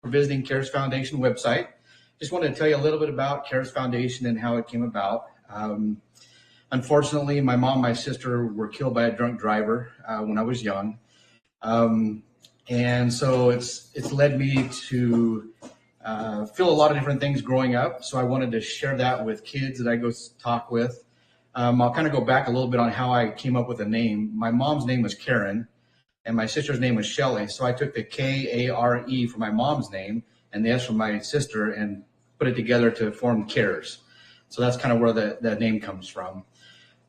visiting Kare's Foundation website. Just wanted to tell you a little bit about Kare's Foundation and how it came about. Unfortunately, my mom and my sister were killed by a drunk driver when I was young. And so it's led me to feel a lot of different things growing up. So I wanted to share that with kids that I go talk with. I'll kind of go back a little bit on how I came up with a name. My mom's name was Karen, and my sister's name was Shelley. So I took the Kare for my mom's name and the S for my sister and put it together to form Cares. So that's kind of where that name comes from.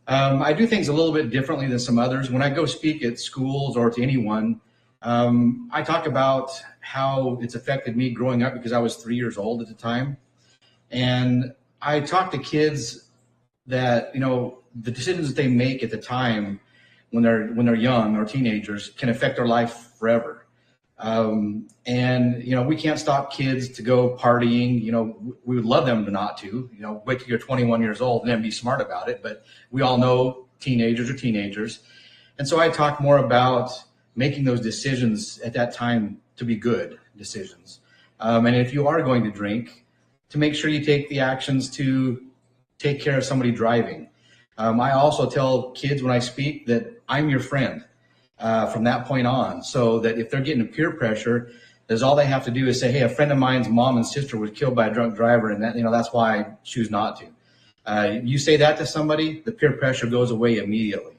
I do things a little bit differently than some others. When I go speak at schools or to anyone, I talk about how it's affected me growing up because I was 3 years old at the time. And I talk to kids that, the decisions that they make at the time when they're young or teenagers can affect their life forever. And we can't stop kids to go partying. We would love them to not to, wait till you're 21 years old and then be smart about it. But we all know teenagers are teenagers. And so I talk more about making those decisions at that time to be good decisions. And if you are going to drink, to make sure you take the actions to take care of somebody driving. I also tell kids when I speak that I'm your friend from that point on, so that if they're getting peer pressure, that's all they have to do is say, hey, a friend of mine's mom and sister was killed by a drunk driver, and that's why I choose not to. You say that to somebody, the peer pressure goes away immediately.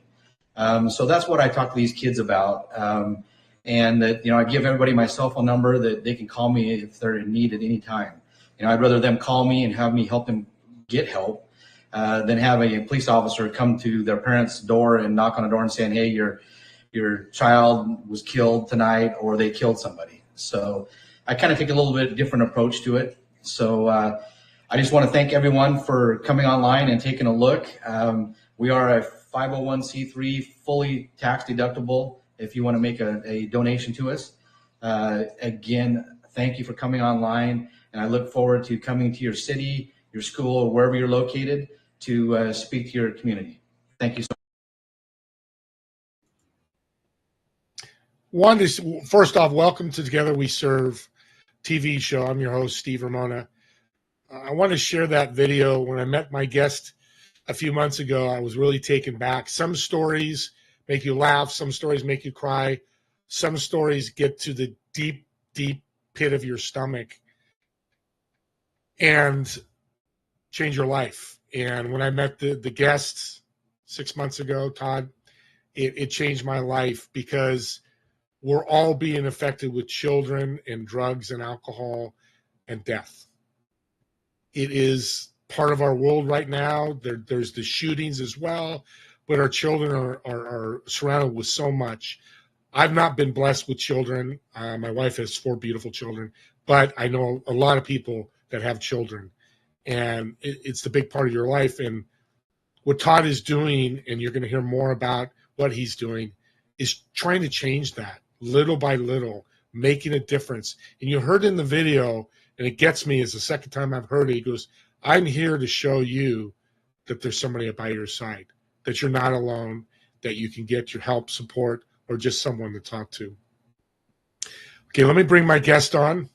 So that's what I talk to these kids about. And that, I give everybody my cell phone number that they can call me if they're in need at any time. I'd rather them call me and have me help them get help than have a police officer come to their parents' door and knock on the door and saying, hey, your child was killed tonight or they killed somebody. So I kind of take a little bit different approach to it. So I just want to thank everyone for coming online and taking a look. We are a 501c3, fully tax deductible if you want to make a donation to us. Again, thank you for coming online, and I look forward to coming to your city, your school, or wherever you're located to speak to your community. Thank you so much. First off, welcome to Together We Serve TV show. I'm your host, Steve Ramona. I want to share that video. When I met my guest a few months ago, I was really taken back. Some stories make you laugh. Some stories make you cry. Some stories get to the deep, deep pit of your stomach and change your life. And when I met the guest 6 months ago, Todd, it changed my life because we're all being affected with children and drugs and alcohol and death. It is part of our world right now. There's the shootings as well, but our children are surrounded with so much. I've not been blessed with children. My wife has 4 beautiful children, but I know a lot of people that have children, and it's the big part of your life. And what Todd is doing, and you're going to hear more about what he's doing, is trying to change that little by little, making a difference. And you heard in the video, and it gets me, it's the second time I've heard it. He goes, I'm here to show you that there's somebody by your side, that you're not alone, that you can get your help, support, or just someone to talk to. Okay, let me bring my guest on.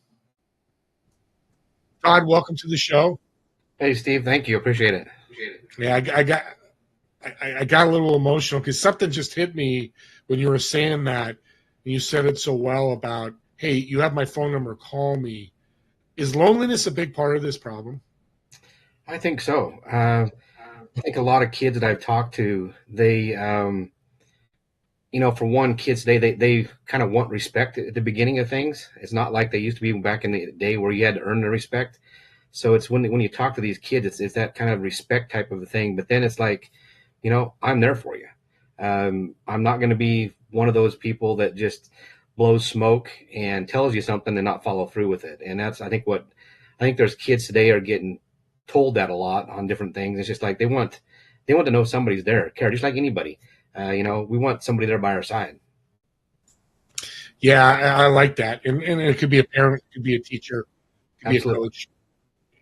Todd, welcome to the show. Hey, Steve, thank you. Appreciate it. Yeah, I got a little emotional because something just hit me when you were saying that, and you said it so well about, hey, you have my phone number, call me. Is loneliness a big part of this problem? I think so. I think a lot of kids that I've talked to, they, for one, kids today, they kind of want respect at the beginning of things. It's not like they used to be back in the day where you had to earn the respect. So it's when you talk to these kids, it's that kind of respect type of a thing. But then it's like, I'm there for you. I'm not going to be one of those people that just blows smoke and tells you something and not follow through with it. And that's, I think there's kids today are getting told that a lot on different things. It's just like they want to know somebody's there, care, just like anybody. We want somebody there by our side. Yeah, I like that. And it could be a parent, it could be a teacher, it could be a coach,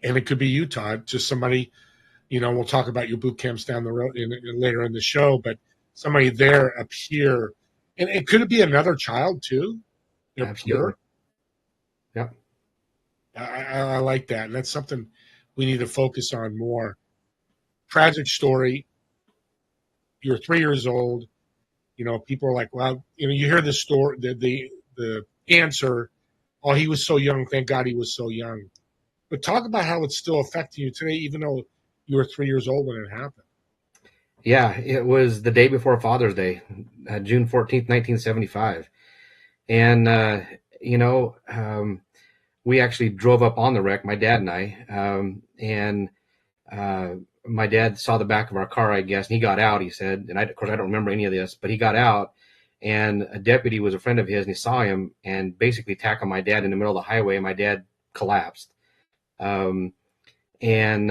and it could be you, Todd, just somebody, we'll talk about your boot camps down the road later in the show, but somebody there up here. And it could be another child too. Absolutely. Pure. Yeah. I like that. And that's something we need to focus on more. Tragic story. You're 3 years old. People are like, well, you hear the story, the answer, oh, he was so young. Thank God he was so young. But talk about how it's still affecting you today, even though you were 3 years old when it happened. Yeah, it was the day before Father's Day, June 14th, 1975. And, we actually drove up on the wreck, my dad and I. Uh, my dad saw the back of our car, I guess, and he got out, he said. And of course, I don't remember any of this, but he got out, and a deputy was a friend of his, and he saw him and basically tackled my dad in the middle of the highway. And my dad collapsed. Um, and,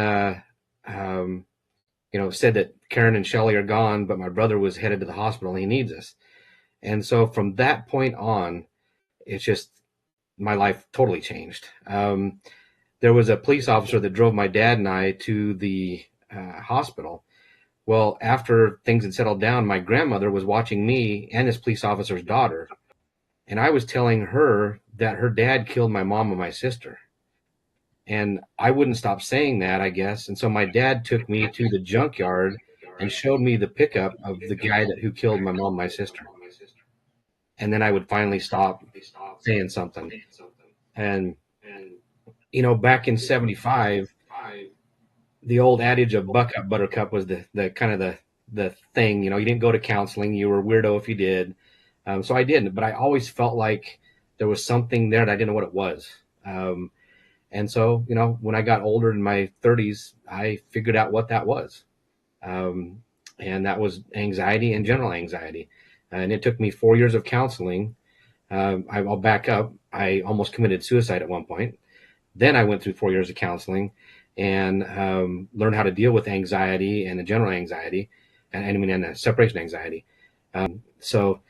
said that Karen and Shelly are gone, but my brother was headed to the hospital and he needs us. And so from that point on, it's just my life totally changed. There was a police officer that drove my dad and I to the hospital. Well, after things had settled down, my grandmother was watching me and this police officer's daughter. And I was telling her that her dad killed my mom and my sister. And I wouldn't stop saying that, I guess. And so my dad took me to the junkyard and showed me the pickup of the guy who killed my mom and my sister. And then I would finally stop saying something. And, back in 75, the old adage of buck up, buttercup was the kind of the thing. You didn't go to counseling. You were a weirdo if you did. So I didn't. But I always felt like there was something there that I didn't know what it was. And so, when I got older in my 30s, I figured out what that was. And that was anxiety and general anxiety. And it took me 4 years of counseling. I'll back up. I almost committed suicide at one point. Then I went through 4 years of counseling and learned how to deal with anxiety and the general anxiety and separation anxiety. So,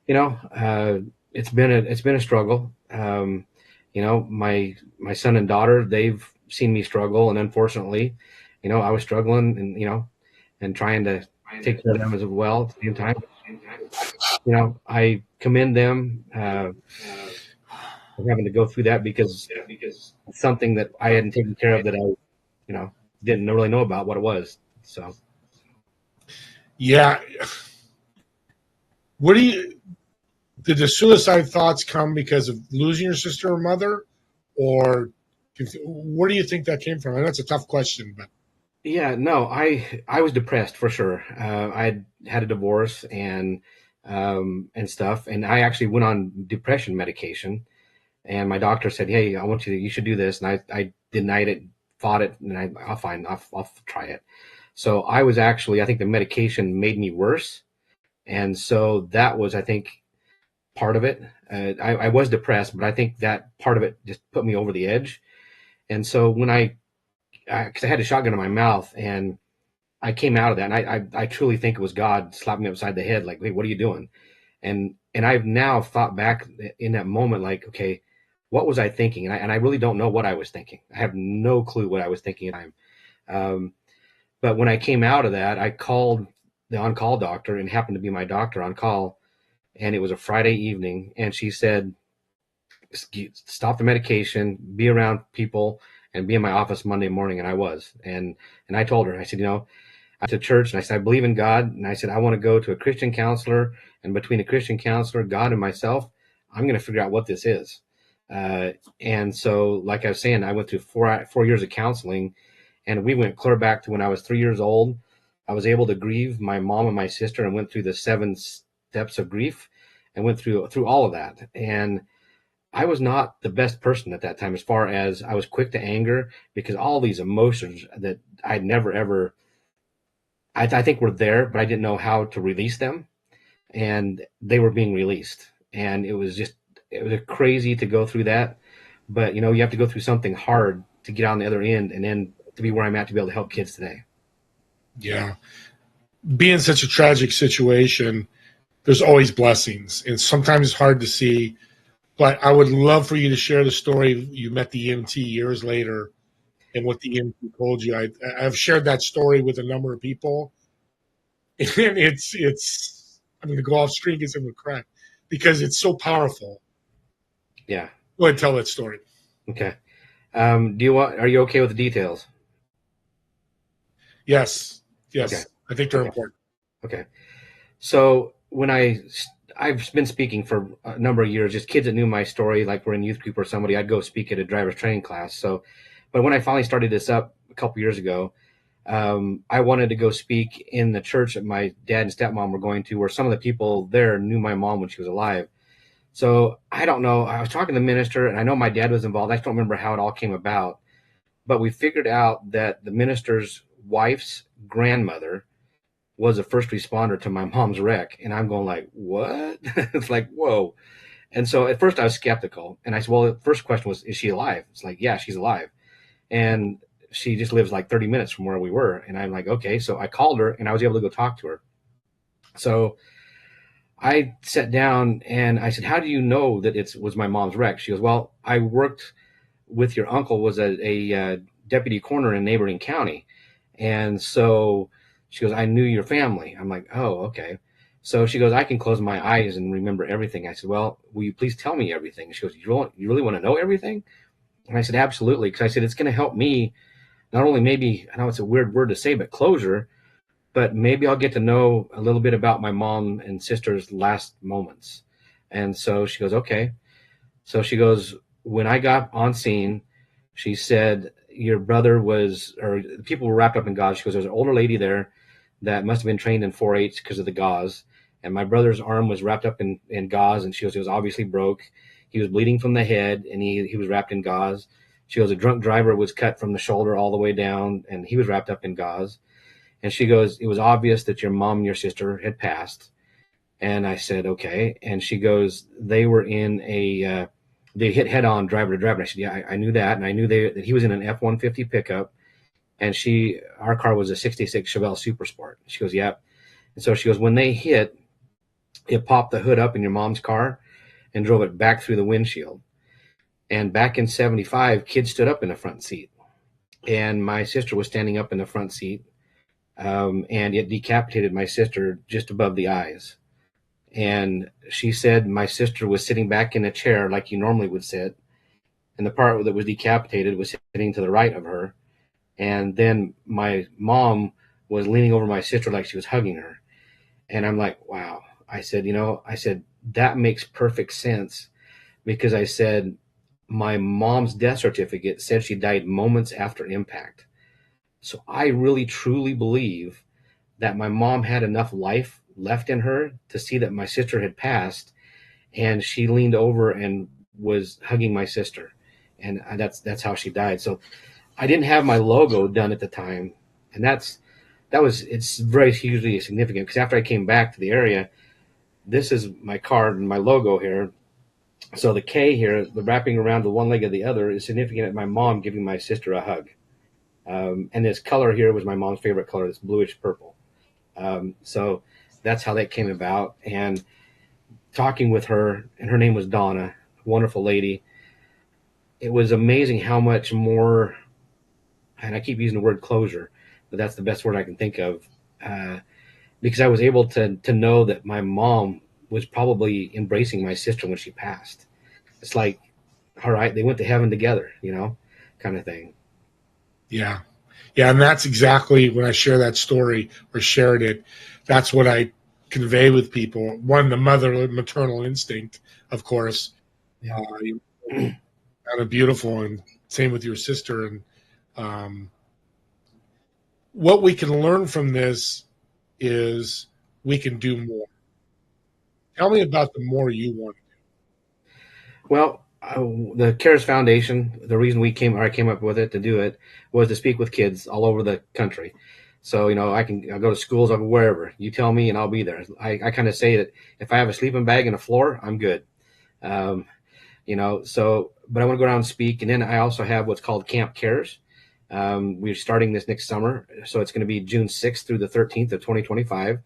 it's been a struggle. My son and daughter, they've seen me struggle, and unfortunately, I was struggling and trying to take care of them as well at the same time. I commend them for having to go through that because it's something that I hadn't taken care of that I, didn't really know about what it was. So, Yeah. Did the suicide thoughts come because of losing your sister or mother, or where do you think that came from? I know it's a tough question, but yeah, no, I was depressed for sure. I had a divorce and stuff, and I actually went on depression medication. And my doctor said, "Hey, you should do this." And I denied it, fought it, and I'll try it. So I think the medication made me worse. And so that was, I think, part of it. I was depressed, but I think that part of it just put me over the edge. And so when because I had a shotgun in my mouth and I came out of that, and I truly think it was God slapped me upside the head, like, "Hey, what are you doing?" And I've now thought back in that moment, like, okay, what was I thinking? And I really don't know what I was thinking. I have no clue what I was thinking at the time. But when I came out of that, I called the on-call doctor, and happened to be my doctor on call. And it was a Friday evening. And she said, stop the medication, be around people, and be in my office Monday morning. And I was. And I told her, I said, I went to church, and I said, I believe in God. And I said, I want to go to a Christian counselor. And between a Christian counselor, God, and myself, I'm going to figure out what this is. And so, like I was saying, I went through 4 years of counseling, and we went clear back to when I was 3 years old. I was able to grieve my mom and my sister, and went through the 7 steps of grief, and went through all of that. And I was not the best person at that time, as far as I was quick to anger, because all these emotions that I'd never ever, I think were there, but I didn't know how to release them, and they were being released. And it was crazy to go through that. But, you have to go through something hard to get on the other end, and then to be where I'm at to be able to help kids today. yeah, being such a tragic situation, there's always blessings, and sometimes it's hard to see. But I would love for you to share the story. You met the EMT years later, and what the EMT told you. I've shared that story with a number of people, and it's. I'm going to go off screen, get some crack, because it's so powerful. Yeah. Go ahead and tell that story. Okay. Are you okay with the details? Yes. Okay. Yes. I think they're Okay. important. Okay. So I've been speaking for a number of years, just kids that knew my story, like we're in youth group or somebody, I'd go speak at a driver's training class. So, but when I finally started this up a couple years ago, I wanted to go speak in the church that my dad and stepmom were going to, where some of the people there knew my mom when she was alive. So I don't know. I was talking to the minister, and I know my dad was involved. I just don't remember how it all came about. But we figured out that the minister's wife's grandmother was a first responder to my mom's wreck. And I'm going like, what? It's like, whoa. And so at first I was skeptical. And I said, well, the first question was, is she alive? It's like, yeah, she's alive. And she just lives like 30 minutes from where we were. And I'm like, okay. So I called her and I was able to go talk to her. So I sat down and I said, how do you know that it was my mom's wreck? She goes, well, I worked with your uncle, was a deputy coroner in a neighboring county. And so she goes, I knew your family. I'm like, oh, okay. So she goes, I can close my eyes and remember everything. I said, well, will you please tell me everything? She goes, you really want to know everything? And I said, absolutely. Because I said, it's going to help me not only maybe, I know it's a weird word to say, but closure, but maybe I'll get to know a little bit about my mom and sister's last moments. And so she goes, okay. So she goes, when I got on scene, she said, your brother was, or people were wrapped up in gauze. She goes, there's an older lady there that must have been trained in 4-H because of the gauze. And my brother's arm was wrapped up in gauze. And she goes, it was obviously broke. He was bleeding from the head and he was wrapped in gauze. She goes, a drunk driver was cut from the shoulder all the way down and he was wrapped up in gauze. And she goes, it was obvious that your mom and your sister had passed. And I said, okay. And she goes, they were in they hit head on driver to driver. And I said, yeah, I knew that. And I knew that he was in an F-150 pickup. And our car was a 66 Chevelle Super Sport. She goes, yeah. And so she goes, when they hit, it popped the hood up in your mom's car and drove it back through the windshield. And back in 75, kids stood up in the front seat. And my sister was standing up in the front seat. And it decapitated my sister just above the eyes. And she said my sister was sitting back in a chair like you normally would sit. And the part that was decapitated was sitting to the right of her. And then my mom was leaning over my sister like she was hugging her. And I'm like, wow. I said, that makes perfect sense because I said, my mom's death certificate said she died moments after impact. So I really, truly believe that my mom had enough life left in her to see that my sister had passed. And she leaned over and was hugging my sister. And that's how she died. So I didn't have my logo done at the time. And it's very hugely significant because after I came back to the area, this is my card and my logo here. So the K here, the wrapping around the one leg of the other, is significant at my mom giving my sister a hug. And this color here was my mom's favorite color, this bluish purple. So that's how that came about. And talking with her, and her name was Donna, wonderful lady. It was amazing how much more, and I keep using the word closure, but that's the best word I can think of, because I was able to know that my mom was probably embracing my sister when she passed. It's like, all right, they went to heaven together, kind of thing. Yeah. Yeah. And that's exactly when I share that story or shared it. That's what I convey with people. One, the maternal instinct, of course. Yeah. Kind of beautiful. And same with your sister. And what we can learn from this is we can do more. Tell me about the more you want. Well, the Cares Foundation, the reason I came up with it to do it was to speak with kids all over the country. So, I'll go to schools, I'll go wherever. You tell me and I'll be there. I kind of say that if I have a sleeping bag and a floor, I'm good. But I want to go around and speak. And then I also have what's called Camp Cares. We're starting this next summer. So it's going to be June 6th through the 13th of 2025.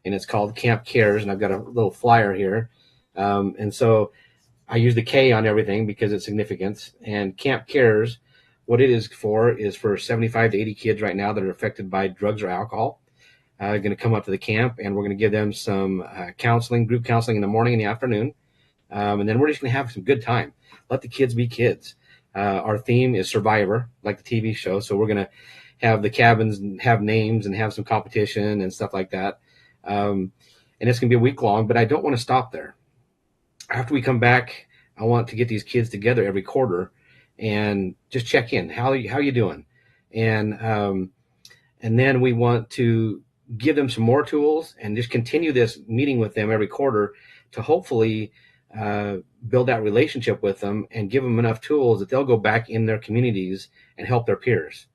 And it's called Camp Cares. And I've got a little flyer here. And so I use the K on everything because it's significance. And Camp Cares, what it is for 75 to 80 kids right now that are affected by drugs or alcohol. Going to come up to the camp and we're going to give them some counseling, group counseling in the morning and the afternoon. And then we're just going to have some good time. Let the kids be kids. Our theme is Survivor, like the TV show. So we're going to have the cabins have names and have some competition and stuff like that. And it's going to be a week long, but I don't want to stop there. After we come back, I want to get these kids together every quarter and just check in. How you doing? And then we want to give them some more tools and just continue this meeting with them every quarter to hopefully build that relationship with them and give them enough tools that they'll go back in their communities and help their peers.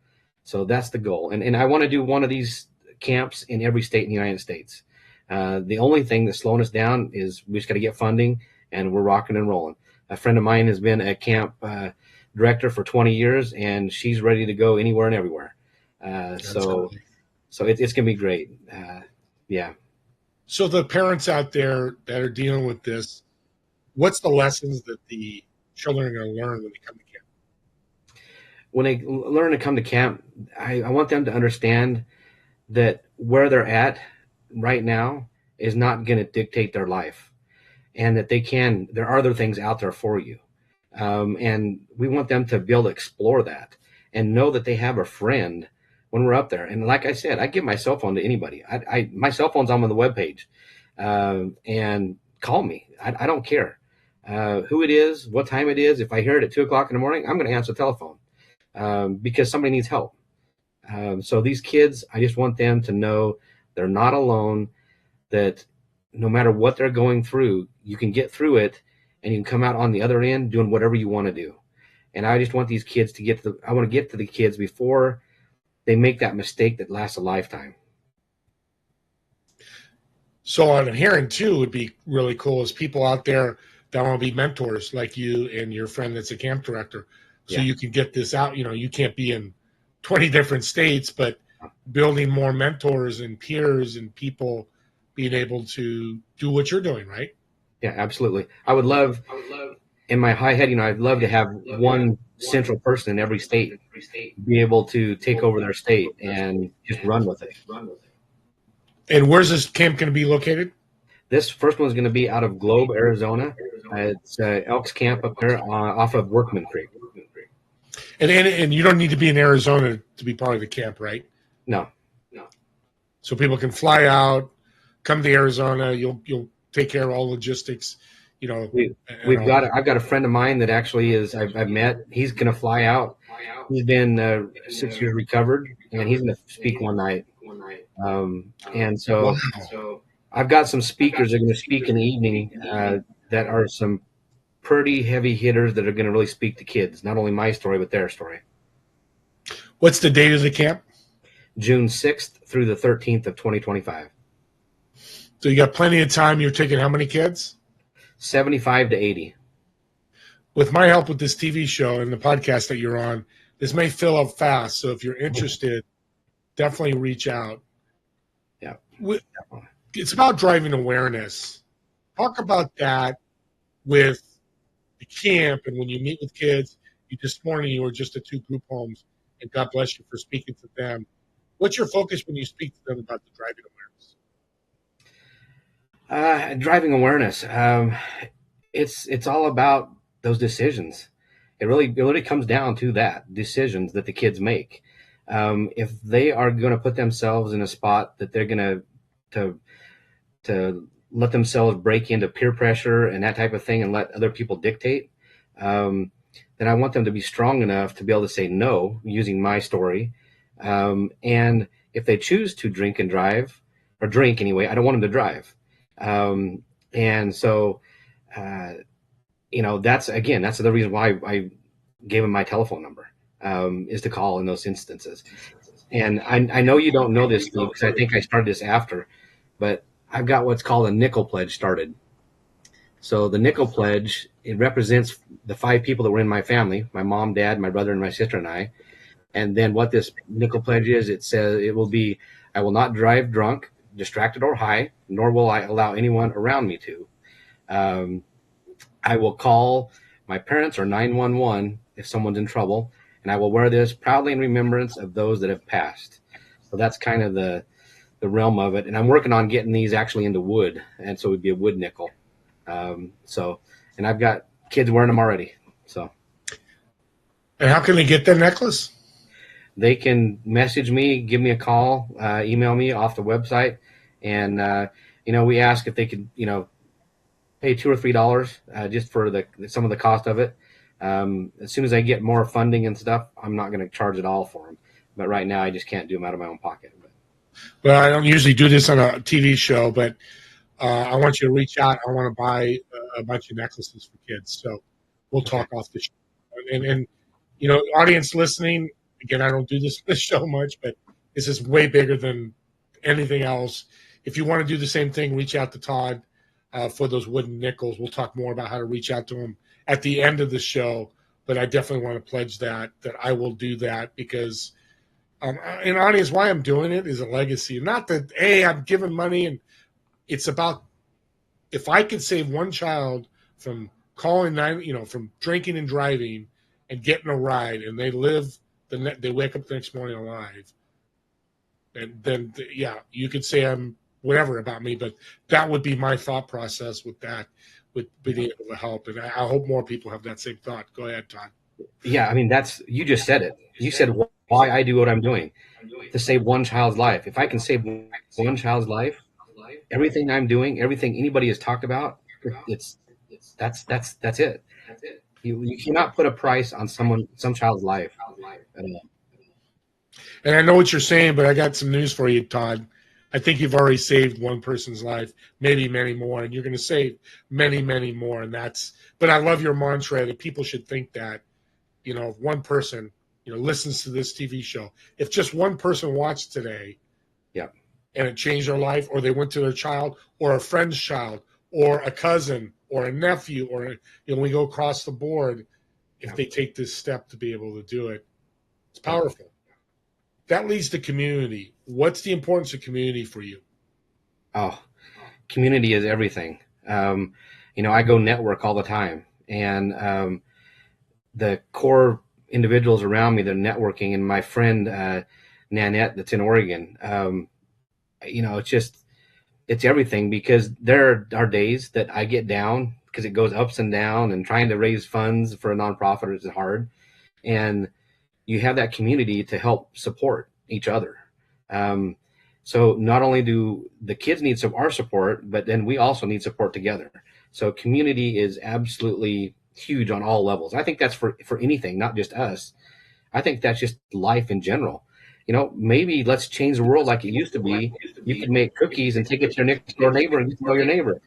So that's the goal. And I want to do one of these camps in every state in the United States. The only thing that's slowing us down is we just got to get funding, and we're rocking and rolling. A friend of mine has been a camp director for 20 years, and she's ready to go anywhere and everywhere. So it's going to be great. Yeah. So the parents out there that are dealing with this, what's the lessons that the children are going to learn when they come to camp? When they learn to come to camp, I want them to understand that where they're at right now is not going to dictate their life, and that there are other things out there for you. And we want them to be able to explore that and know that they have a friend when we're up there. And like I said, I give my cell phone to anybody. My cell phone's on the webpage, and call me. I don't care who it is, what time it is. If I hear it at 2:00 in the morning, I'm going to answer the telephone because somebody needs help. So these kids, I just want them to know they're not alone, that no matter what they're going through, you can get through it and you can come out on the other end doing whatever you want to do. And I just want these kids to I want to get to the kids before they make that mistake that lasts a lifetime. So on hearing too would be really cool is people out there that want to be mentors like you and your friend that's a camp director. So you can get this out. You can't be in 20 different states, but building more mentors and peers and people being able to do what you're doing, right? Yeah, absolutely. I would love, in my high head, I'd love to have one central person in every state be able to take over their state and just run with it. And where's this camp going to be located? This first one is going to be out of Globe, Arizona. It's Elks Camp up there off of Workman Creek. And you don't need to be in Arizona to be part of the camp, right? No. So people can fly out, come to Arizona. You'll take care of all logistics. I've got a friend of mine that actually I've met. He's going to fly out. He's been 6 years recovered, and he's going to speak one night. And so I've got some speakers that are going to speak in the evening that are some pretty heavy hitters that are going to really speak to kids, not only my story, but their story. What's the date of the camp? June 6th through the 13th of 2025. So you got plenty of time. You're taking how many kids? 75 to 80. With my help with this TV show and the podcast that you're on, this may fill up fast. So if you're interested, definitely reach out. Yeah. It's about driving awareness. Talk about that with the camp and when you meet with kids. This morning you were just at 2 group homes, and God bless you for speaking to them. What's your focus when you speak to them about the driving awareness? Driving awareness. It's all about those decisions. It really comes down to that decisions that the kids make. If they are going to put themselves in a spot that they're going to let themselves break into peer pressure and that type of thing and let other people dictate, then I want them to be strong enough to be able to say no using my story. And if they choose to drink and drive, or drink anyway, I don't want them to drive. And so, that's the reason why I gave them my telephone number, is to call in those instances. And I know you don't know this, Steve, because I think I started this after, but I've got what's called a nickel pledge started. So the nickel pledge, it represents the 5 people that were in my family, my mom, dad, my brother, and my sister and I. And then what this nickel pledge is, it says it will be, I will not drive drunk, distracted, or high, nor will I allow anyone around me to. I will call my parents or 911 if someone's in trouble, and I will wear this proudly in remembrance of those that have passed. So that's kind of the realm of it. And I'm working on getting these actually into wood, and so it would be a wood nickel. And I've got kids wearing them already. So And how can they get that necklace? They can message me, give me a call, email me off the website, and we ask if they could, pay $2 or $3 just for some of the cost of it. As soon as I get more funding and stuff, I'm not going to charge it all for them. But right now, I just can't do them out of my own pocket. Well, I don't usually do this on a TV show, but I want you to reach out. I want to buy a bunch of necklaces for kids. So we'll Okay. talk off the show. And audience listening, again, I don't do this show much, but this is way bigger than anything else. If you want to do the same thing, reach out to Todd for those wooden nickels. We'll talk more about how to reach out to him at the end of the show. But I definitely want to pledge that I will do that because, in audience, why I'm doing it is a legacy. Not that, hey, I'm giving money, and it's about if I could save one child from from drinking and driving and getting a ride, and they they wake up the next morning alive, and then yeah, you could say I'm whatever about me, but that would be my thought process with that, with being able to help, and I hope more people have that same thought. Go ahead, Todd. Yeah, I mean, you just said it. You said why I do what I'm doing, to save one child's life. If I can save one child's life, everything I'm doing, everything anybody has talked about, that's it. You cannot put a price on some child's life at all. And I know what you're saying, but I got some news for you, Todd. I think you've already saved one person's life, maybe many more, and you're going to save many, many more. But I love your mantra that people should think that, if one person, listens to this TV show, if just one person watched today, Yeah. and it changed their life, or they went to their child, or a friend's child, or a cousin, or a nephew, or we go across the board, if they take this step to be able to do it, it's powerful. That leads to community. What's the importance of community for you? Oh, community is everything. I go network all the time, and the core individuals around me, they're networking, and my friend Nanette, that's in Oregon. It's everything, because there are days that I get down because it goes ups and down, and trying to raise funds for a nonprofit is hard. And you have that community to help support each other. So not only do the kids need our support, but then we also need support together. So community is absolutely huge on all levels. I think that's for anything, not just us. I think that's just life in general. Maybe let's change the world like it used to be. You could make cookies and take it to your next door neighbor and tell your neighbor.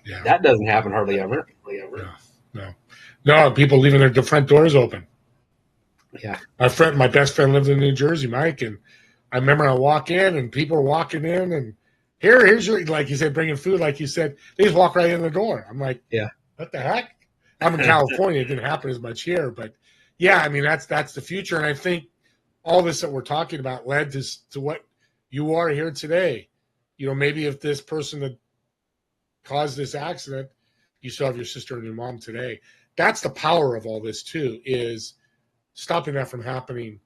Yeah. That doesn't happen hardly ever. No, people leaving their front doors open. Yeah. My best friend lived in New Jersey, Mike, and I remember I walk in and people are walking in, and here's your, like you said, bringing food, like you said, they just walk right in the door. I'm like, yeah, what the heck? I'm in California. It didn't happen as much here, but yeah, I mean, that's the future. And I think all this that we're talking about led to what you are here today. Maybe if this person that caused this accident, you still have your sister and your mom today. That's the power of all this too, is stopping that from happening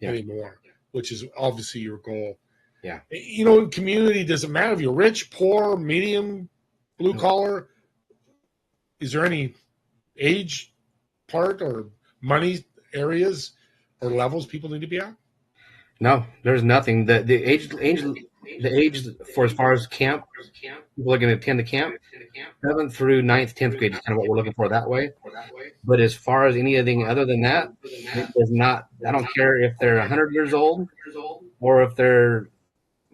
anymore, which is obviously your goal. Yeah. In community, does it matter if you're rich, poor, medium, blue collar? Is there any age part or money areas or levels people need to be at? No, there's nothing. The age for as far as camp, people are going to attend the camp, 7th through 9th, 10th grade is kind of what we're looking for that way. But as far as anything other than that, it does not. I don't care if they're 100 years old or if they're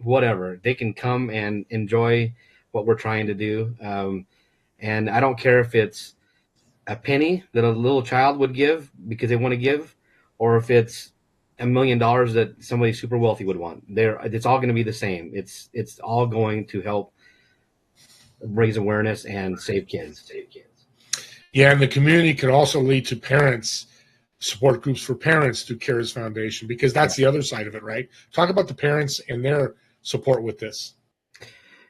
whatever. They can come and enjoy what we're trying to do. And I don't care if it's a penny that a little child would give because they want to give, or if it's $1 million that somebody super wealthy would want. It's all going to be the same. It's all going to help raise awareness and save kids. Yeah, and the community could also lead to parents, support groups for parents through Kare's Foundation, because that's the other side of it, right? Talk about the parents and their support with this.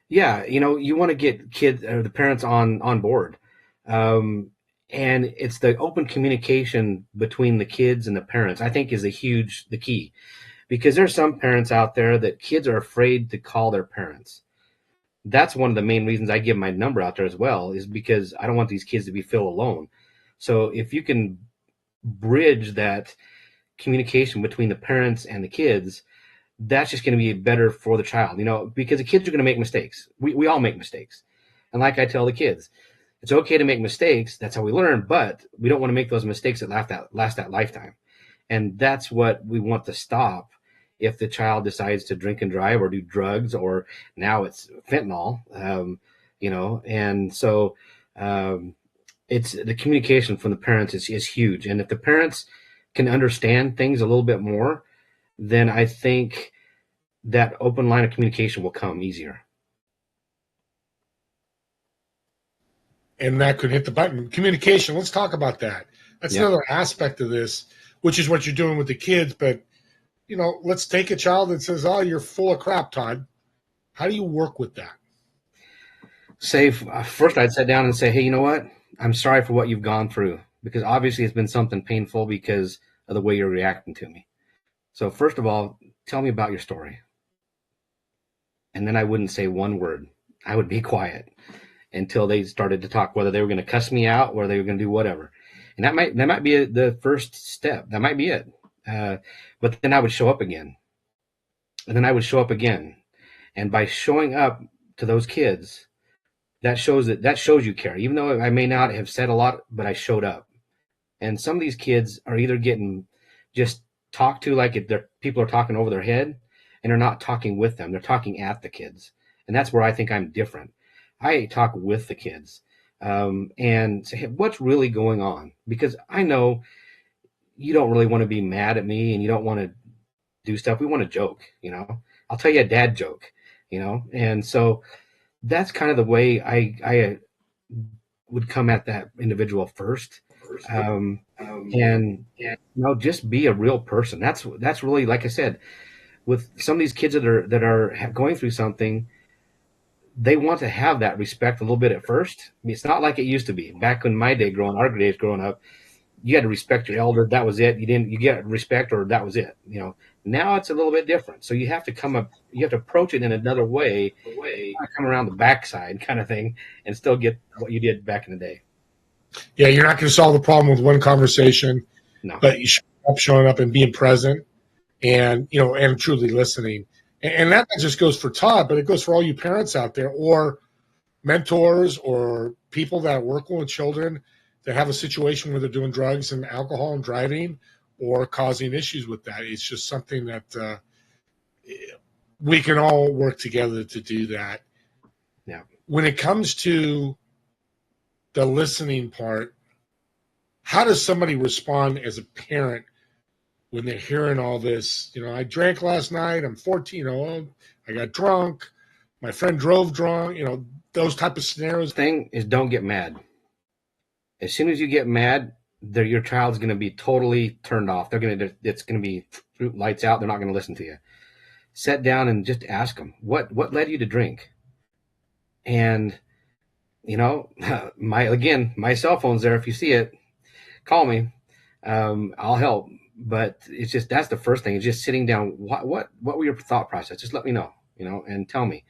Yeah, you want to get kids or the parents on board. And it's the open communication between the kids and the parents, I think, is the key, because there's some parents out there that kids are afraid to call their parents. That's one of the main reasons I give my number out there as well, is because I don't want these kids to feel alone. So if you can bridge that communication between the parents and the kids, that's just going to be better for the child, because the kids are going to make mistakes. We all make mistakes. And like I tell the kids, it's okay to make mistakes. That's how we learn, but we don't want to make those mistakes that last that lifetime. And that's what we want to stop if the child decides to drink and drive or do drugs, or now it's fentanyl, and so it's the communication from the parents is huge. And if the parents can understand things a little bit more, then I think that open line of communication will come easier. And that could hit the button. Communication, let's talk about that. That's another aspect of this, which is what you're doing with the kids. But, let's take a child that says, oh, you're full of crap, Todd. How do you work with that? First I'd sit down and say, hey, you know what? I'm sorry for what you've gone through, because obviously it's been something painful because of the way you're reacting to me. So first of all, tell me about your story. And then I wouldn't say one word. I would be quiet until they started to talk, whether they were going to cuss me out or they were going to do whatever. And that might be the first step. That might be it. But then I would show up again. And then I would show up again. And by showing up to those kids, that shows you care. Even though I may not have said a lot, but I showed up. And some of these kids are either getting just talked to like people are talking over their head, and they're not talking with them. They're talking at the kids. And that's where I think I'm different. I talk with the kids and say, hey, what's really going on? Because I know you don't really want to be mad at me and you don't want to do stuff. We want to joke, I'll tell you a dad joke, and so that's kind of the way I would come at that individual first. And just be a real person. That's really, like I said, with some of these kids that are going through something, they want to have that respect a little bit at first. I mean, it's not like it used to be. Back in our days growing up, you had to respect your elder. That was it. You get respect, or that was it. Now it's a little bit different. So you have to approach it in another way, come around the backside kind of thing, and still get what you did back in the day. Yeah, you're not going to solve the problem with one conversation, No. But you showing up and being present, and and truly listening. And that just goes for Todd, but it goes for all you parents out there, or mentors, or people that work with children that have a situation where they're doing drugs and alcohol and driving, or causing issues with that. It's just something that we can all work together to do that. Yeah. When it comes to the listening part, how does somebody respond as a parent when they're hearing all this? I drank last night, I'm 14, I got drunk, my friend drove drunk, those type of scenarios. Thing is, don't get mad. As soon as you get mad, your child's going to be totally turned off. It's going to be lights out. They're not going to listen to you. Sit down and just ask them, what led you to drink? And, my cell phone's there. If you see it, call me. I'll help. But it's just, that's the first thing. It's just sitting down. What were your thought process? Just let me know, and tell me,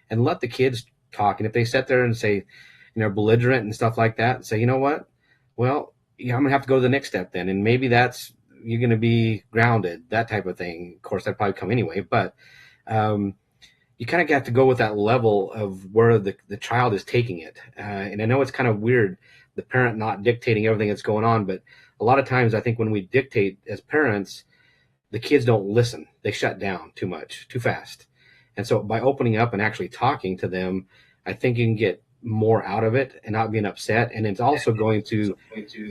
and let the kids talk. And if they sit there and say, belligerent and stuff like that, say, you know what? Well, I'm going to have to go to the next step then. And maybe you're going to be grounded, that type of thing. Of course, that'd probably come anyway, but, you kind of have to go with that level of where the child is taking it. And I know it's kind of weird, the parent not dictating everything that's going on, but a lot of times I think when we dictate as parents, the kids don't listen. They shut down too much, too fast. And so by opening up and actually talking to them, I think you can get more out of it and not being upset. And it's also going to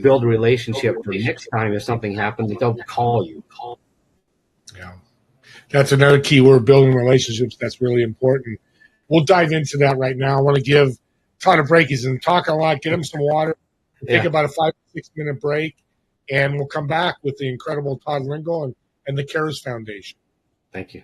build a relationship for next time if something happens, they'll call you. Yeah. That's another key word, building relationships. That's really important. We'll dive into that right now. I want to give Todd a break. He's been talking a lot. Get him some water. Take about a 5 to 6 minute break, and we'll come back with the incredible Todd Lingle and the Kare Foundation. Thank you.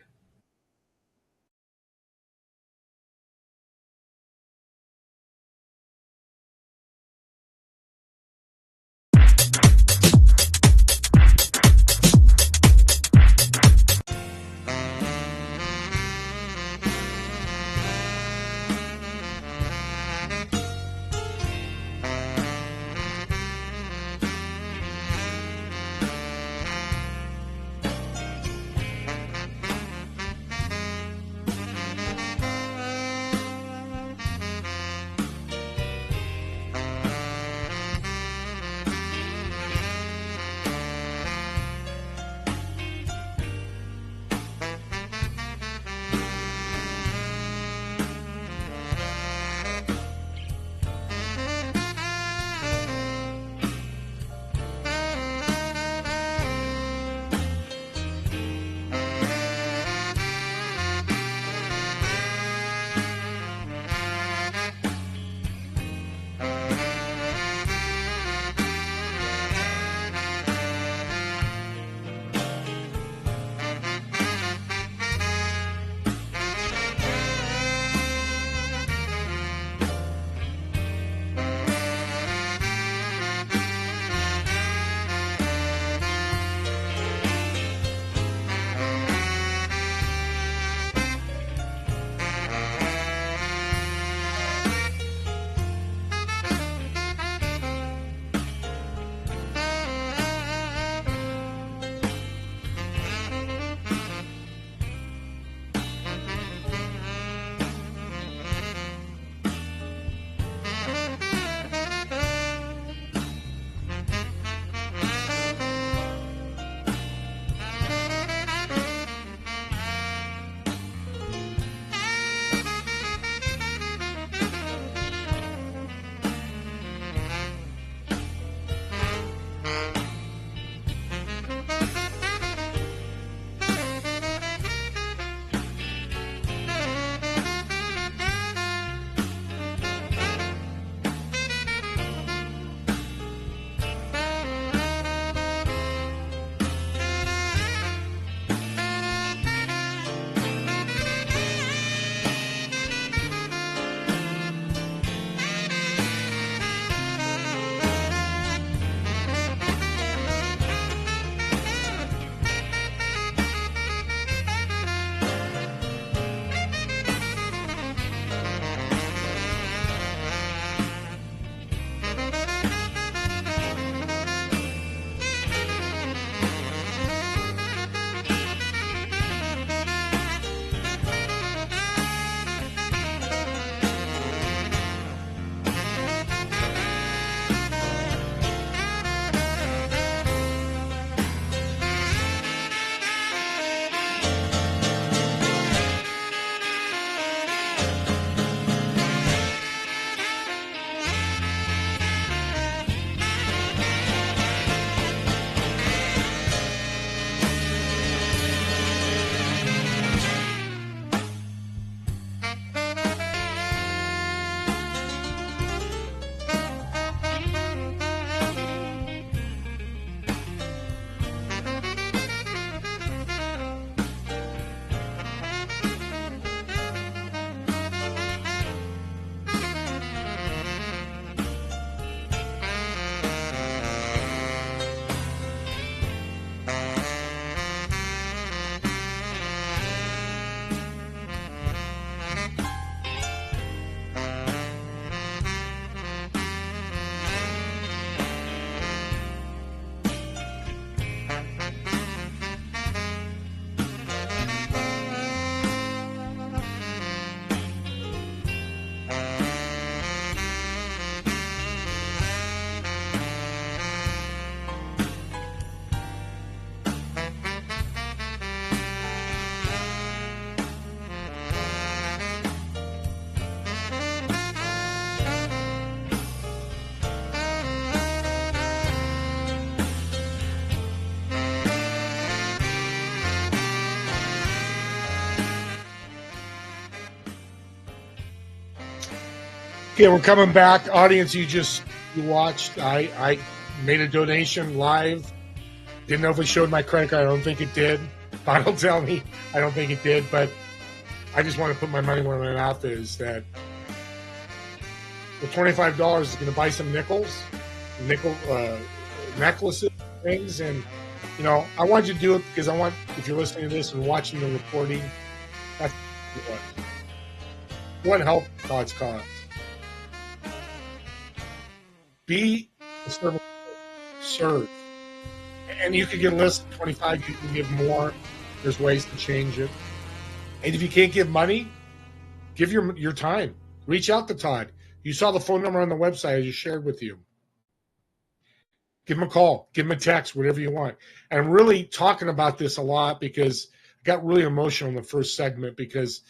Okay, we're coming back. Audience, you watched. I made a donation live. Didn't know if it showed my credit card. I don't think it did. Todd will tell me. I don't think it did, but I just want to put my money where my mouth is. That the $25 is going to buy some nickel necklaces, things, and I want you to do it because I want, if you're listening to this and watching the recording, that's what help Todd's cause. Be a servant. Serve. And you can get a list of 25, you can give more. There's ways to change it. And if you can't give money, give your time. Reach out to Todd. You saw the phone number on the website I just shared with you. Give him a call. Give him a text, whatever you want. And I'm really talking about this a lot because I got really emotional in the first segment because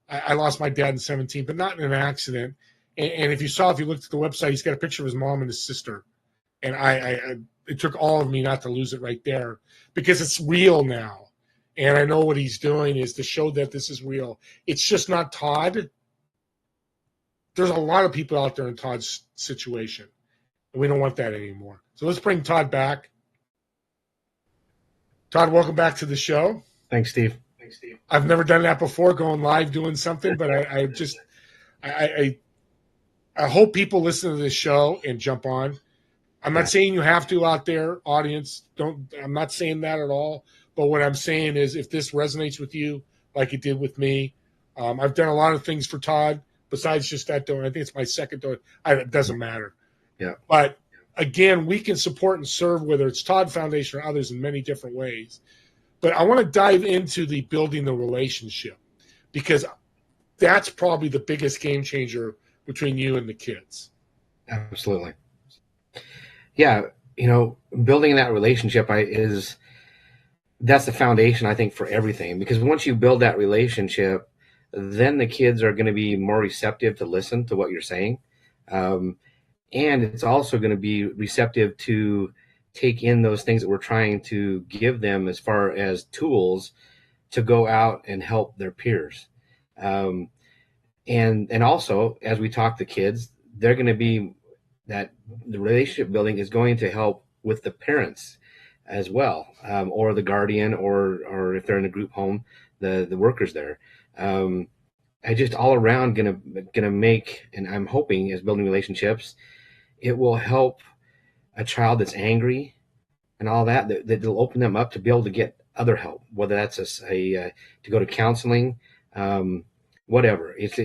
I lost my dad in 2017, but not in an accident. And if you looked at the website, he's got a picture of his mom and his sister. And it took all of me not to lose it right there because it's real now. And I know what he's doing is to show that this is real. It's just not Todd. There's a lot of people out there in Todd's situation. And we don't want that anymore. So let's bring Todd back. Todd, welcome back to the show. Thanks, Steve. I've never done that before, going live doing something, but I hope people listen to this show and jump on. I'm not saying you have to out there, audience. I'm not saying that at all. But what I'm saying is if this resonates with you like it did with me, I've done a lot of things for Todd besides just that donor. I think it's my second donor. It doesn't matter. Yeah. But again, we can support and serve, whether it's Todd Foundation or others, in many different ways. But I want to dive into the building the relationship because that's probably the biggest game changer between you and the kids. Absolutely. Yeah, building that relationship that's the foundation, I think, for everything. Because once you build that relationship, then the kids are going to be more receptive to listen to what you're saying. And it's also going to be receptive to take in those things that we're trying to give them as far as tools to go out and help their peers. And also, as we talk to kids, they're going to be that the relationship building is going to help with the parents as well, or the guardian, or if they're in a group home, the workers there. I just all around gonna make, and I'm hoping as building relationships, it will help a child that's angry and all that it'll open them up to be able to get other help, whether that's to go to counseling, whatever. It's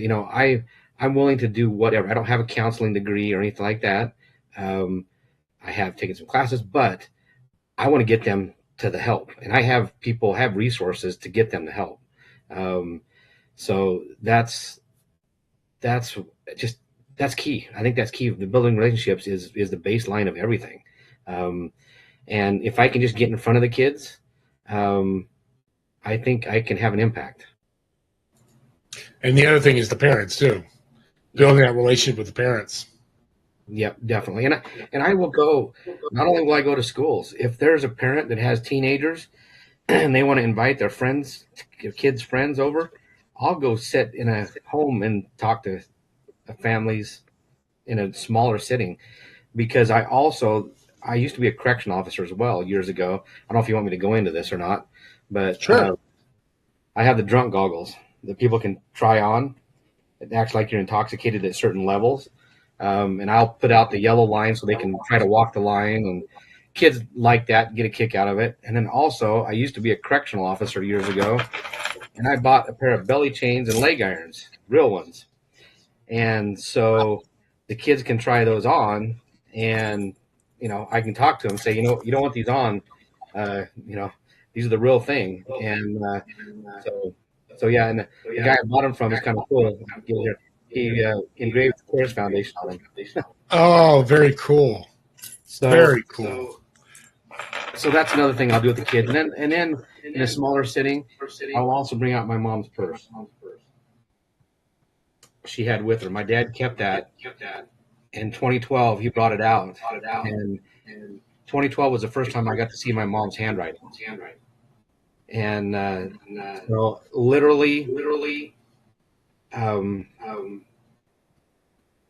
I'm willing to do whatever. I don't have a counseling degree or anything like that. I have taken some classes, but I want to get them to the help, and I have resources to get them the help. So that's key. I think that's key. The building relationships is the baseline of everything. And if I can just get in front of the kids, I think I can have an impact. And the other thing is the parents too, building that relationship with the parents. Yep, definitely. And I will go, not only will I go to schools, if there's a parent that has teenagers and they want to invite their friends, kids' friends over, I'll go sit in a home and talk to families in a smaller setting, because I used to be a correction officer as well years ago. I don't know if you want me to go into this or not, but sure. I have the drunk goggles that people can try on. It acts like you're intoxicated at certain levels. And I'll put out the yellow line so they can try to walk the line, and kids like that, get a kick out of it. And then also, I used to be a correctional officer years ago, and I bought a pair of belly chains and leg irons, real ones. And so the kids can try those on, and, I can talk to them and say, you don't want these on, these are the real thing. And so yeah, and the guy I bought them from is kind of cool. Get here. he engraved the Cares Foundation on him. Oh, very cool. So Very cool. so that's another thing I'll do with the kids. And then in a smaller setting, I'll also bring out my mom's purse. She had with her. My dad kept that. In 2012, he brought it out, and 2012 was the first time I got to see my mom's handwriting. And so literally, um,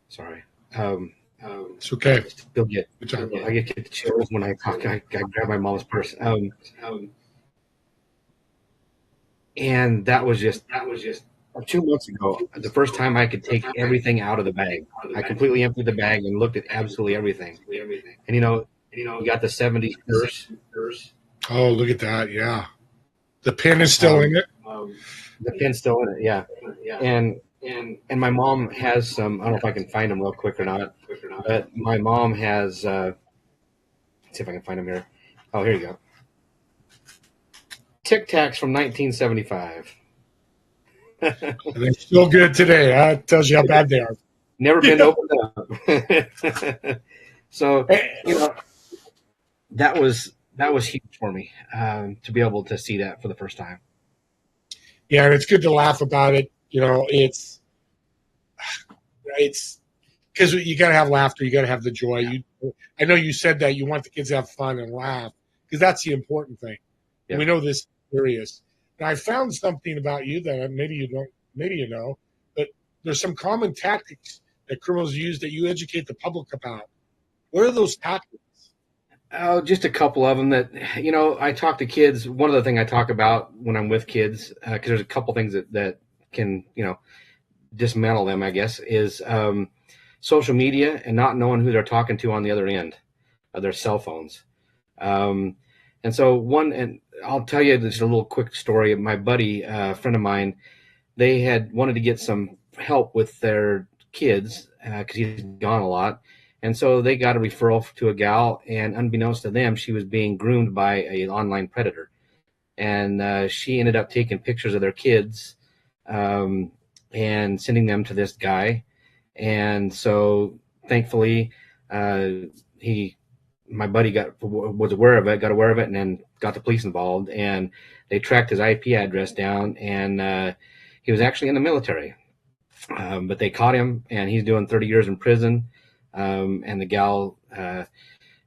sorry, It's okay. still get Good time. I get the chills when I talk. I grab my mom's purse. And that was just 2 months ago. The first time I could take everything out of the bag. I completely emptied the bag and looked at absolutely everything. And you got the '70s purse. Oh, look at that. Yeah. The pin is still Um, in it. the pin's still in it, yeah. And my mom has some. I don't know if I can find them real quick or not. But my mom has. Let's see if I can find them here. Oh, here you go. Tic Tacs from 1975. And they're still good today. That tells you how bad they are. Never been opened up. So that was huge for me to be able to see that for the first time. Yeah, and it's good to laugh about it. It's because you got to have laughter. You got to have the joy. I know you said that you want the kids to have fun and laugh because that's the important thing. Yeah. We know this is serious. Now, I found something about you that maybe you don't, maybe you know, but there's some common tactics that criminals use that you educate the public about. What are those tactics? Oh, just a couple of them that I talk to kids. One of the things I talk about when I'm with kids, because there's a couple things that can dismantle them, I guess, is social media and not knowing who they're talking to on the other end of their cell phones. And so and I'll tell you just a little quick story. My buddy, a friend of mine, they had wanted to get some help with their kids because he's gone a lot. And so they got a referral to a gal, and unbeknownst to them, she was being groomed by an online predator. And she ended up taking pictures of their kids and sending them to this guy. And so thankfully, my buddy was aware of it, got aware of it, and then got the police involved. And they tracked his IP address down, and he was actually in the military. But they caught him, and he's doing 30 years in prison. And the gal,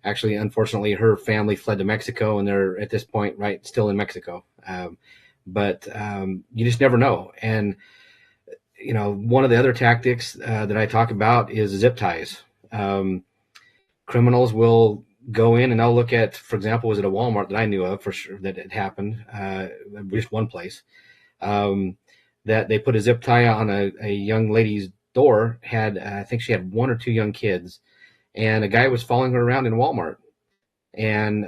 actually, unfortunately, her family fled to Mexico, and they're at this point, right, still in Mexico. But you just never know. And, one of the other tactics that I talk about is zip ties. Criminals will go in and they'll look at, for example, was it a Walmart that I knew of for sure that it happened, just one place, that they put a zip tie on a young lady's door, I think she had one or two young kids, and a guy was following her around in Walmart and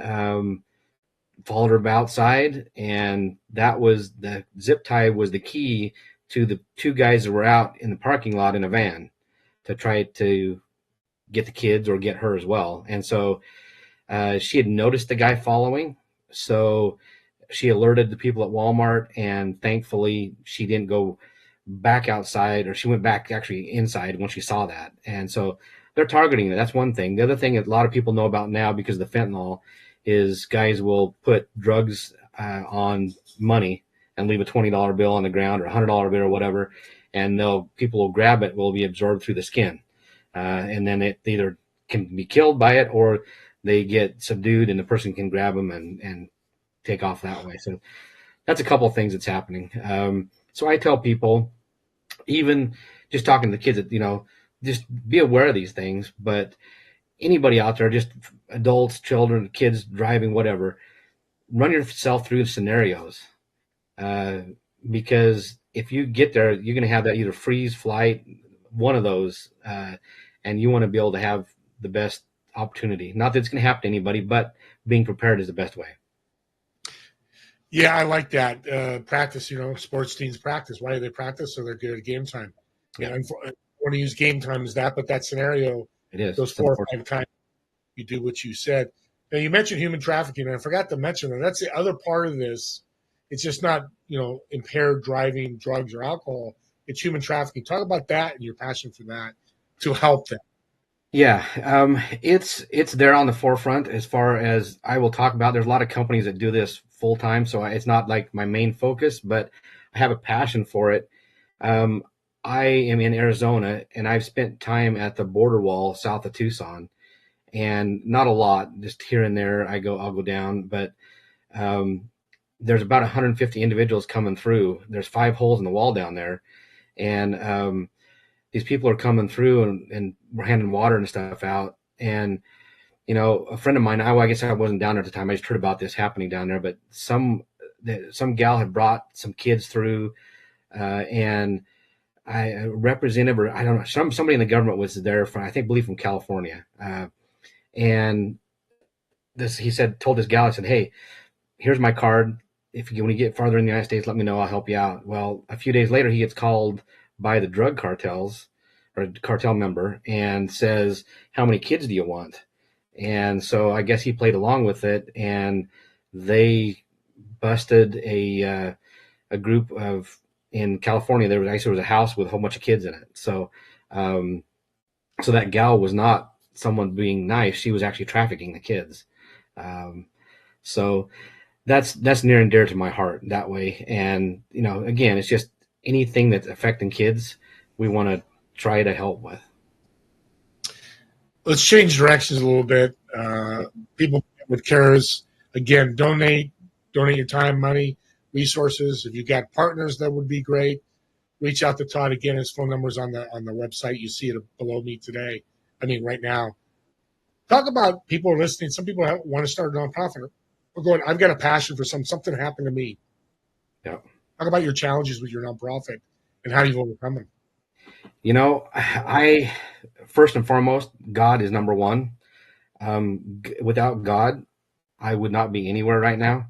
followed her outside, and that was the zip tie was the key to the two guys that were out in the parking lot in a van to try to get the kids or get her as well. And so she had noticed the guy following, so she alerted the people at Walmart, and thankfully she didn't go back outside, or she went back actually inside when she saw that. And so they're targeting it. That's one thing. The other thing that a lot of people know about now because of the fentanyl is guys will put drugs on money and leave a $20 bill on the ground or a $100 bill or whatever, and people will grab it, will be absorbed through the skin, and then it either can be killed by it or they get subdued and the person can grab them and take off that way. So that's a couple of things that's happening. So I tell people, even just talking to the kids, that, just be aware of these things. But anybody out there, just adults, children, kids driving, whatever, run yourself through the scenarios. Because if you get there, you're going to have that either freeze, flight, one of those, and you want to be able to have the best opportunity. Not that it's going to happen to anybody, but being prepared is the best way. Yeah, I like that. Practice, sports teams practice. Why do they practice? So they're good at game time. Yeah. And I want to use game time as that, but that scenario, it is. Those 4 or 5 times you do what you said. Now, you mentioned human trafficking, and I forgot to mention that. That's the other part of this. It's just not, impaired driving, drugs, or alcohol. it's human trafficking. Talk about that and your passion for that to help them. Yeah, it's there on the forefront as far as I will talk about. There's a lot of companies that do this full time, so it's not like my main focus, but I have a passion for it. Um, I am in Arizona, and I've spent time at the border wall south of Tucson, and not a lot, just here and there. I'll go down, but um, there's about 150 individuals coming through. There's 5 holes in the wall down there, and these people are coming through and we're handing water and stuff out. And, a friend of mine, I guess I wasn't down there at the time. I just heard about this happening down there, but some gal had brought some kids through, and a representative, or I don't know, somebody in the government was there from, believe from California. And he told this gal, I said, hey, here's my card. When you get farther in the United States, let me know. I'll help you out. Well, a few days later, he gets called by the drug cartels or a cartel member and says, how many kids do you want? And so I guess he played along with it, and they busted a group in California. There was a house with a whole bunch of kids in it. So, so that gal was not someone being nice. She was actually trafficking the kids. So that's near and dear to my heart that way. And, again, it's just anything that's affecting kids, we want to try to help with. Let's change directions a little bit. People with Kare's, again, donate your time, money, resources. If you got partners, that would be great. Reach out to Todd. Again, his phone number is on the website. You see it below me today. Right now. Talk about people listening. Some people want to start a nonprofit. We're going, I've got a passion for something happened to me. Yeah. Talk about your challenges with your nonprofit and how you've overcome them. I first and foremost, God is number one. Without God, I would not be anywhere right now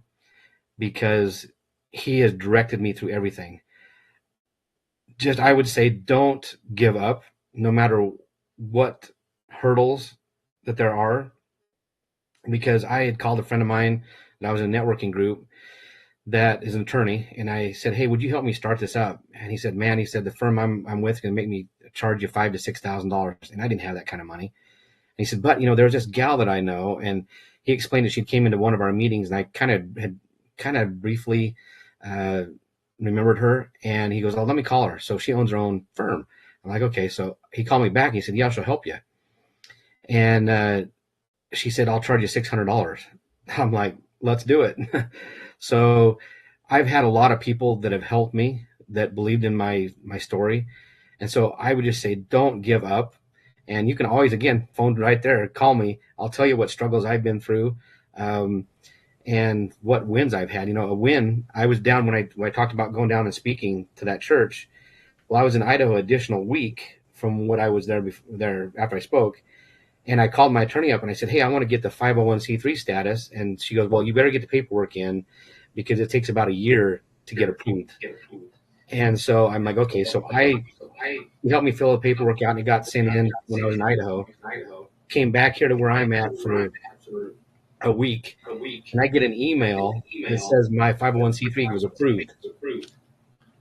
because He has directed me through everything. I would say, don't give up, no matter what hurdles that there are. Because I had called a friend of mine, and I was in a networking group that is an attorney, and I said, hey, would you help me start this up? And he said, man, the firm I'm with is going to make me charge you $5,000 to $6,000, and I didn't have that kind of money. And he said, but there was this gal that I know, and he explained that she came into one of our meetings, and I kind of briefly remembered her, and he goes, oh, let me call her. So she owns her own firm. I'm like, okay. So he called me back, and he said, yeah, she'll help you. And she said, I'll charge you $600. I'm like, let's do it. So I've had a lot of people that have helped me that believed in my story. And so I would just say, don't give up. And you can always, again, phone right there, call me. I'll tell you what struggles I've been through, and what wins I've had. A win, I was down when I talked about going down and speaking to that church. Well, I was in Idaho additional week from what I was there after I spoke. And I called my attorney up and I said, hey, I want to get the 501c3 status. And she goes, well, you better get the paperwork in because it takes about a year to get approved. And so I'm like, okay. So he helped me fill the paperwork out, and it got sent in when I was in Idaho. Came back here to where I'm at for a week, and I get an email that says my 501c3 was approved.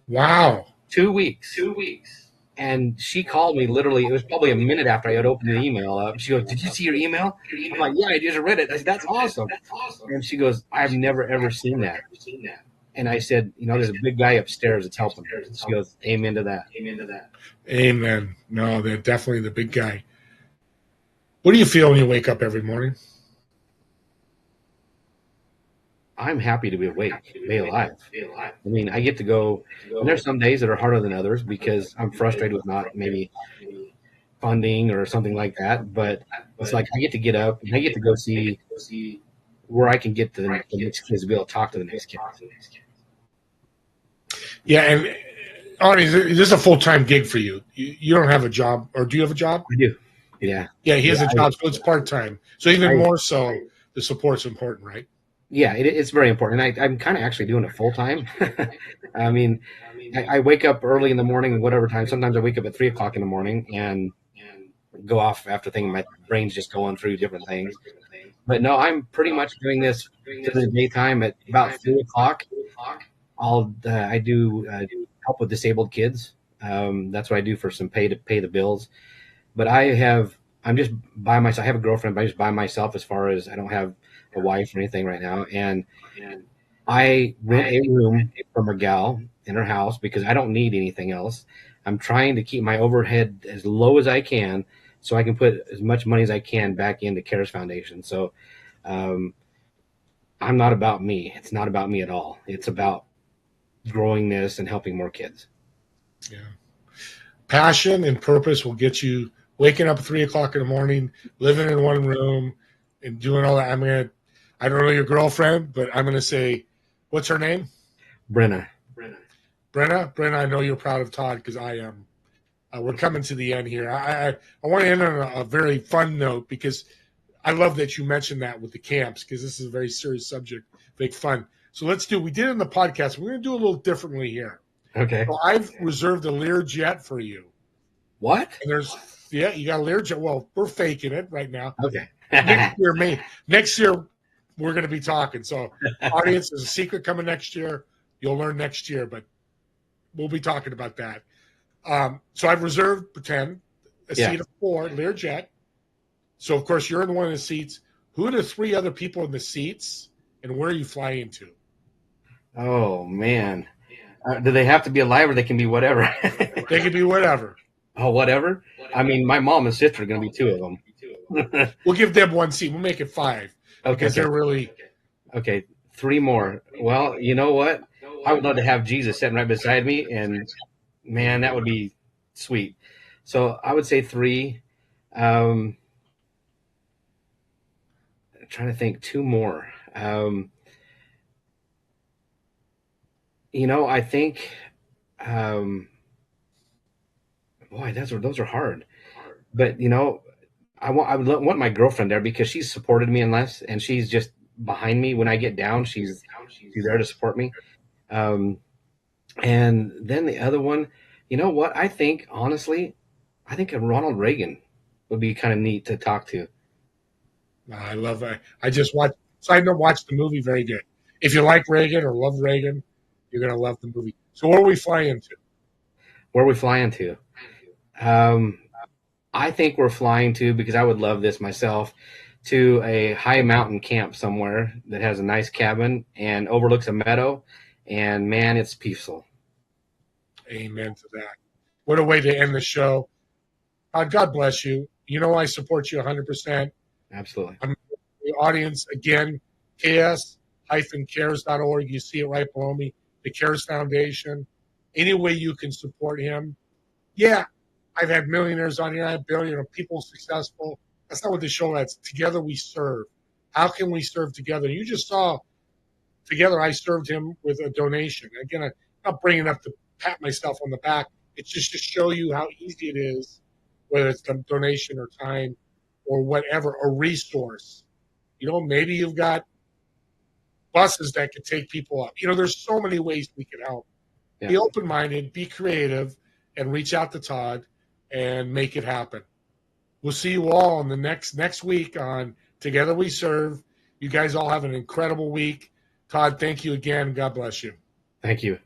Wow. 2 weeks. And she called me literally, it was probably a minute after I had opened the email up. She goes, did you see your email? I'm like, yeah, I just read it. I said, that's awesome. And she goes, I've never, ever seen that. And I said, there's a big guy upstairs that's helping her. She goes, amen to that. Amen. No, they're definitely the big guy. What do you feel when you wake up every morning? I'm happy to be awake, be alive. I get to go, and there's some days that are harder than others because I'm frustrated with not maybe funding or something like that. But it's like I get to get up and I get to go see where I can get to the next kids to be able to talk to the next kid. Yeah, and Arnie, this is a full-time gig for you. You don't have a job, or do you have a job? I do. Yeah. Yeah, he has a job, so it's part-time. So even more so, the support's important, right? Yeah, it's very important. And I'm kind of actually doing it full-time. I wake up early in the morning, whatever time. Sometimes I wake up at 3 o'clock in the morning and go off after thinking my brain's just going through different things. But no, I'm pretty much doing this to the daytime at about 3 o'clock. I do help with disabled kids. That's what I do for some pay to pay the bills. But I'm just by myself. I have a girlfriend, but I'm just by myself as far as I don't have a wife or anything right now. And I rent a room from a gal in her house because I don't need anything else. I'm trying to keep my overhead as low as I can so I can put as much money as I can back into Cares Foundation. So um, I'm not about me. It's not about me at all. It's about growing this and helping more kids. Yeah. Passion and purpose will get you waking up at 3 o'clock in the morning, living in one room, and doing all that. I don't know your girlfriend, but I'm gonna say, what's her name? Brenna. Brenna, I know you're proud of Todd because I am. We're coming to the end here. I want to end on a very fun note because I love that you mentioned that with the camps because this is a very serious subject, big fun. So we did it in the podcast. We're going to do a little differently here. Okay. So I've reserved a Learjet for you. What? And you got a Learjet. Well, we're faking it right now. Okay. Next year, we're going to be talking. So audience, there's a secret coming next year. You'll learn next year, but we'll be talking about that. So I've reserved, pretend, a seat of 4, Learjet. So, of course, you're in one of the seats. Who are the 3 other people in the seats, and where are you flying to? Oh, man. Do they have to be alive or they can be whatever? They can be whatever. Oh, whatever? I mean, my mom and sister are going to be 2 of them. We'll give them 1 seat. We'll make it 5 because they're really – Okay, 3 more. Well, you know what? I would love to have Jesus sitting right beside me, and, man, that would be sweet. So I would say 3. I'm trying to think 2 more. I think, boy, those are hard. But I want my girlfriend there because she's supported me in less, and she's just behind me when I get down. She's there to support me. And then the other one, you know what? Honestly, I think Ronald Reagan would be kind of neat to talk to. I love that. I just watched. Side note, watch the movie. Very good. If you like Reagan or love Reagan, you're gonna love the movie. So where are we flying to? Where are we flying to? I think we're flying to, because I would love this myself, to a high mountain camp somewhere that has a nice cabin and overlooks a meadow, and man, it's peaceful. Amen to that. What a way to end the show. God bless you. You know I support you 100%. Absolutely. The audience, again, ks-cares.org. You see it right below me. The Cares Foundation. Any way you can support him. Yeah, I've had millionaires on here. I have billionaires, people successful. That's not what the show is. Together we serve. How can we serve together? You just saw together I served him with a donation. Again, I'm not bringing it up to pat myself on the back. It's just to show you how easy it is, whether it's a donation or time or whatever, a resource. Maybe you've got buses that could take people up. There's so many ways we can help. Yeah. Be open-minded, be creative, and reach out to Todd and make it happen. We'll see you all in the next week on Together We Serve. You guys all have an incredible week. Todd, thank you again. God bless you. Thank you.